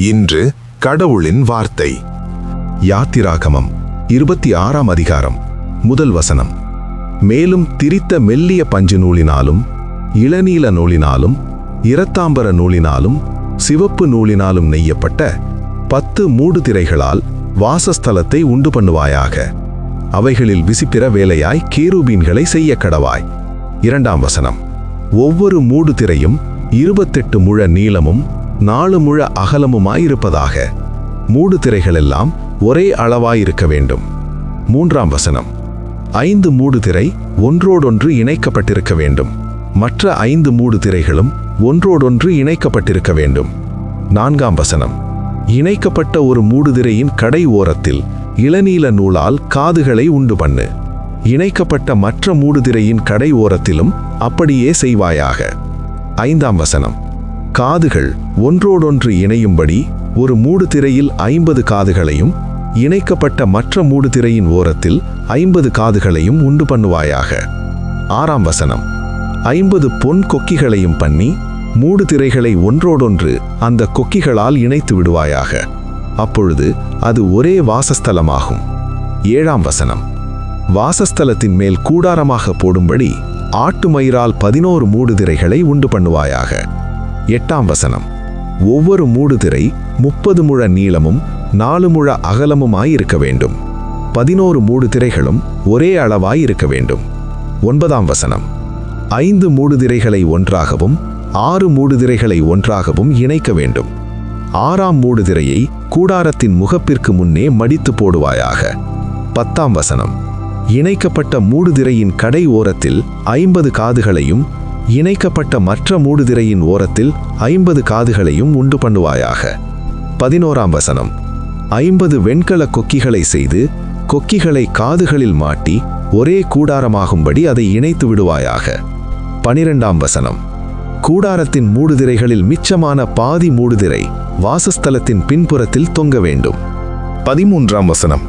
இன்று கடவுளின் வார்த்தை. யாத்திராகமம் 26ஆம் அதிகாரம் முதல் வசனம். மேலும் திரித்த மெல்லிய பஞ்சு நூலினாலும் இளநீல நூலினாலும் இரத்தாம்பர நூலினாலும் சிவப்பு நூலினாலும் நெய்யப்பட்ட 10 மூடுதிரைகளால் வாசஸ்தலத்தை உண்டு பண்ணுவாயாக. அவைகளில் விசிப்பிற வேலையாய் கேருபீன்களை செய்ய கடவாய். 2ஆம் வசனம். ஒவ்வொரு மூடுதிரையும் 28 முழ நீளமும் 4 முழ அகலமுமாயிருப்பதாக. மூடுதிரைகளெல்லாம் ஒரே அளவாயிருக்க வேண்டும். 3ஆம் வசனம். 5 மூடுதிரை ஒன்றோடொன்று இணைக்கப்பட்டிருக்க வேண்டும். மற்ற 5 மூடுதிரைகளும் ஒன்றோடொன்று இணைக்கப்பட்டிருக்க வேண்டும். 4ஆம் வசனம். இணைக்கப்பட்ட ஒரு மூடுதிரையின் கடை ஓரத்தில் இளநீல நூலால் காதுகளை உண்டு பண்ணு. இணைக்கப்பட்ட மற்ற மூடுதிரையின் கடை ஓரத்திலும் அப்படியே செய்வாயாக. 5ஆம் வசனம். காதுகள் ஒன்றோடொன்று இணையும்படி ஒரு மூடுதிரையில் 50 காதுகளையும் இணைக்கப்பட்ட மற்ற மூடுதிரையின் ஓரத்தில் 50 காதுகளையும் உண்டு பண்ணுவாயாக. 6ஆம் வசனம். 50 பொன் கொக்கிகளையும் பண்ணி மூடுதிரைகளை ஒன்றோடொன்று அந்த கொக்கிகளால் இணைத்து விடுவாயாக. அப்பொழுது அது ஒரே வாசஸ்தலமாகும். 7ஆம் வசனம். வாசஸ்தலத்தின் மேல் கூடாரமாக போடும்படி ஆட்டு மயிரால் 11 மூடுதிரைகளை உண்டு பண்ணுவாயாக. 8ஆம் வசனம். ஒவ்வொரு மூடுதிரை 30 முழ நீளமும் 4 முழ அகலமுமாயிருக்க வேண்டும். 11 மூடுதிரைகளும் ஒரே அளவாயிருக்க வேண்டும். 9ஆம் வசனம். 5 மூடுதிரைகளை ஒன்றாகவும் 6 மூடுதிரைகளை ஒன்றாகவும் இணைக்க வேண்டும். 6ஆம் மூடுதிரையை கூடாரத்தின் முகப்பிற்கு முன்னே மடித்து போடுவாயாக. 10ஆம் வசனம். இணைக்கப்பட்ட மூடுதிரையின் கடை ஓரத்தில் 50 காதுகளையும் இணைக்கப்பட்ட மற்ற மூடுதிரையின் ஓரத்தில் 50 காதுகளையும் உண்டு பண்ணுவாயாக. 11ஆம் வசனம். 50 வெண்கல கொக்கிகளை செய்து கொக்கிகளை காதுகளில் மாட்டி ஒரே கூடாரமாகும்படி அதை இணைத்து விடுவாயாக. 12ஆம் வசனம். கூடாரத்தின் மூடுதிரைகளில் மிச்சமான பாதி மூடுதிரை வாசஸ்தலத்தின் பின்புறத்தில் தொங்க வேண்டும். 13ஆம் வசனம்.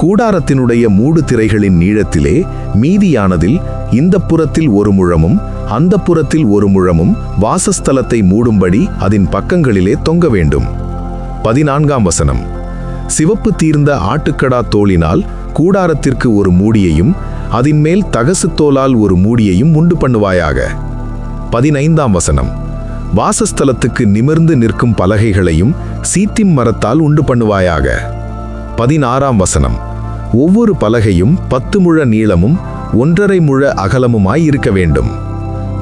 கூடாரத்தினுடைய மூடுதிரைகளின் நீளத்திலே மீதியானதில் இந்த புறத்தில் 1 முழமும் அந்த புறத்தில் 1 முழமும் வாசஸ்தலத்தை மூடும்படி அதன் பக்கங்களிலே தொங்க வேண்டும். 14ஆம் வசனம். சிவப்பு தீர்ந்த ஆட்டுக்கடா தோலினால் கூடாரத்திற்கு ஒரு மூடியையும் அதன் மேல் தகசு தோலால் ஒரு மூடியையும் உண்டு பண்ணுவாயாக. 15ஆம் வசனம். வாசஸ்தலத்துக்கு நிமிர்ந்து நிற்கும் பலகைகளையும் சீத்திம் மரத்தால் உண்டு பண்ணுவாயாக. 16ஆம் வசனம். ஒவ்வொரு பலகையும் 10 முழ நீளமும் 1.5 முழ அகலமுமாய் இருக்க வேண்டும்.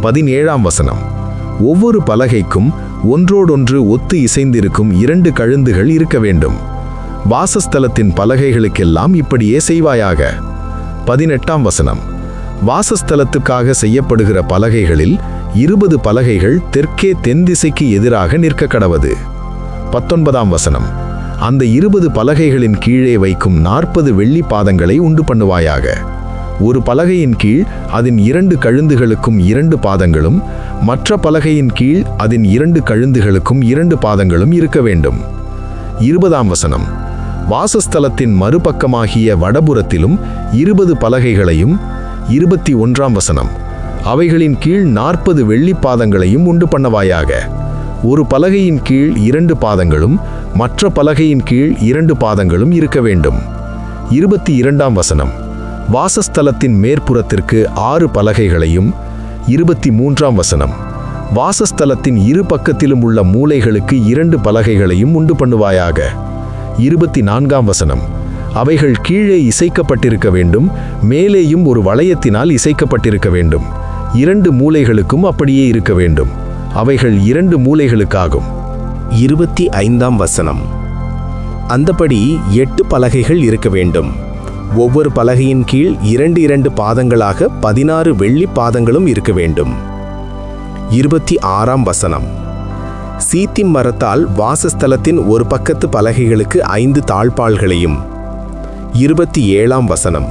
17ஆம் வசனம். ஒவ்வொரு பலகைக்கும் ஒன்றோடொன்று ஒத்து இசைந்திருக்கும் 2 கழுந்துகள் இருக்க வேண்டும். வாசஸ்தலத்தின் பலகைகளுக்கெல்லாம் இப்படியே செய்வாயாக. 18ஆம் வசனம். வாசஸ்தலத்துக்காக செய்யப்படுகிற பலகைகளில் 20 பலகைகள் தெற்கே தென்திசைக்கு எதிராக நிற்க கடவது. 19ஆம் வசனம். அந்த 20 பலகைகளின் கீழே வைக்கும் 40 வெள்ளி பாதங்களை உண்டு பண்ணுவாயாக. ஒரு பலகையின் கீழ் அதன் 2 கழுந்துகளுக்கும் 2 பாதங்களும் மற்ற பலகையின் கீழ் அதன் 2 கழுந்துகளுக்கும் 2 பாதங்களும் இருக்க வேண்டும். 20ஆம் வசனம். வாசஸ்தலத்தின் மறுபக்கமாகிய வடபுறத்திலும் 20 பலகைகளையும் 21ஆம் வசனம். அவைகளின் கீழ் 40 வெள்ளி பாதங்களையும் உண்டு பண்ணவாயாக. ஒரு பலகையின் கீழ் 2 பாதங்களும் மற்ற பலகையின் கீழ் 2 பாதங்களும் இருக்க வேண்டும். 22ஆம் வசனம். வாசஸ்தலத்தின் மேற்புறத்திற்கு 6 பலகைகளையும். 23ஆம் வசனம். வாசஸ்தலத்தின் இரு பக்கத்திலும் உள்ள மூலைகளுக்கு 2 பலகைகளையும் உண்டு பண்ணுவாயாக. 24ஆம் வசனம். அவைகள் கீழே இசைக்கப்பட்டிருக்க வேண்டும், மேலேயும் ஒரு வளையத்தினால் இசைக்கப்பட்டிருக்க வேண்டும். 2 மூலைகளுக்கும் அப்படியே இருக்க வேண்டும். அவைகள் 2 மூலைகளுக்காகும். 25ஆம் வசனம். அந்தபடி 8 பலகைகள் இருக்க வேண்டும். ஒவ்வொரு பலகையின் கீழ் 2 பாதங்களாக 16 வெள்ளி பாதங்களும் இருக்க வேண்டும். 26ஆம் வசனம். சீத்திம் மரத்தால் வாசஸ்தலத்தின் ஒரு பக்கத்து பலகைகளுக்கு 5 தாழ்பாள்களையும். 27ஆம் வசனம்.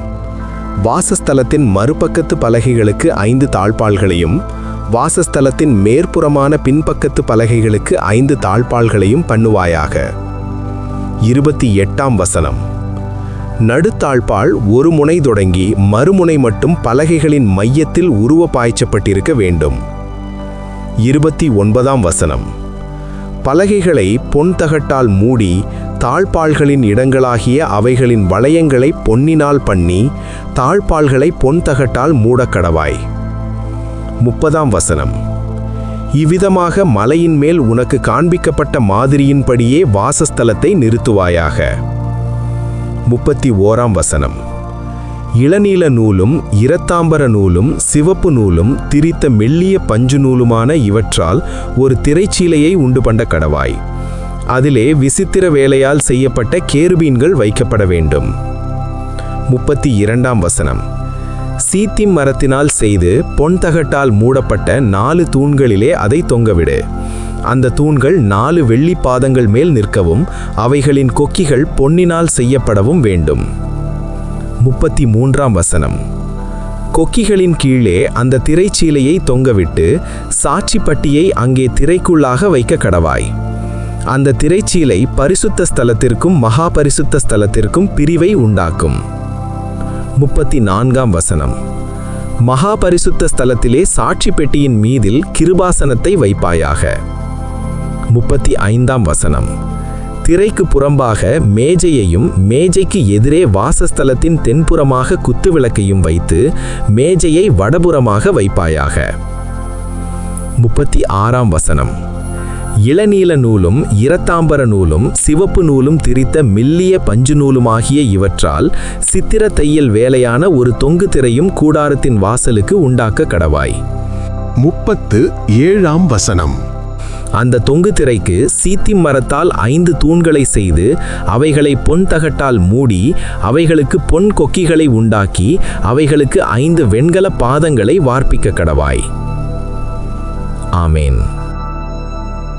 வாசஸ்தலத்தின் மறுபக்கத்து பலகைகளுக்கு 5 தாழ்பாள்களையும் வாசஸ்தலத்தின் மேற்புறமான பின்பக்கத்து பலகைகளுக்கு 5 தாழ்பாள்களையும் பண்ணுவாயாக. 28ஆம் வசனம். நடுத்தாழ்பாள் ஒரு முனை தொடங்கி மறுமுனை மட்டும் பலகைகளின் மையத்தில் உருவ பாய்ச்சப்பட்டிருக்க வேண்டும். 29ஆம் வசனம். பலகைகளை பொன் தகட்டால் மூடி தாழ்பாள்களின் இடங்களாகிய அவைகளின் வளையங்களை பொன்னினால் பண்ணி தாழ்பாள்களை பொன் தகட்டால் மூடக்கடவாய். 30ஆம் வசனம். இவ்விதமாக மலையின் மேல் உனக்கு காண்பிக்கப்பட்ட மாதிரியின்படியே வாசஸ்தலத்தை நிறுத்துவாயாக. 31ஆம் வசனம். இளநீல நூலும் இரத்தாம்பர நூலும் சிவப்பு நூலும் திரித்த மெல்லிய பஞ்சு நூலுமான இவற்றால் ஒரு திரைச்சீலையை உண்டு பண்ண கடவாய். அதிலே விசித்திர வேலையால் செய்யப்பட்ட கேருபீன்கள் வைக்கப்பட வேண்டும். 32ஆம் வசனம். சீத்திம் மரத்தினால் செய்து பொன் தகட்டால் மூடப்பட்ட 4 தூண்களிலே அதை தொங்கவிடு. அந்த தூண்கள் 4 வெள்ளி பாதங்கள் மேல் நிற்கவும் அவைகளின் கொக்கிகள் பொன்னினால் செய்யப்படவும் வேண்டும். 33ஆம் வசனம். கொக்கிகளின் கீழே அந்த திரைச்சீலையை தொங்கவிட்டு சாட்சி பட்டியை அங்கே திரைக்குள்ளாக வைக்க கடவாய். அந்த திரைச்சீலை பரிசுத்த ஸ்தலத்திற்கும் மகா பரிசுத்த ஸ்தலத்திற்கும் பிரிவை உண்டாக்கும். 34ஆம் வசனம். மகா பரிசுத்த ஸ்தலத்திலே சாட்சி பெட்டியின் மீதில் கிருபாசனத்தை வைப்பாயாக. 35ஆம் வசனம். திரைக்கு புறம்பாக மேஜையையும் மேஜைக்கு எதிரே வாசஸ்தலத்தின் தென்புறமாக குத்துவிளக்கையும் வைத்து மேஜையை வடபுறமாக வைப்பாயாக. 36ஆம் வசனம். இளநீல நூலும் இரத்தாம்பர நூலும் சிவப்பு நூலும் திரித்த மெல்லிய பஞ்சு நூலுமாகிய இவற்றால் சித்திர தையல் வேலையான ஒரு தொங்கு திரையும் கூடாரத்தின் வாசலுக்கு உண்டாக்க கடவாய். 37ஆம் வசனம். அந்த தொங்கு திரைக்கு சீத்திம் மரத்தால் 5 தூண்களை செய்து அவைகளை பொன் தகட்டால் மூடி அவைகளுக்கு பொன் கொக்கிகளை உண்டாக்கி அவைகளுக்கு 5 வெண்கல பாதங்களை வார்ப்பிக்க கடவாய். ஆமேன்.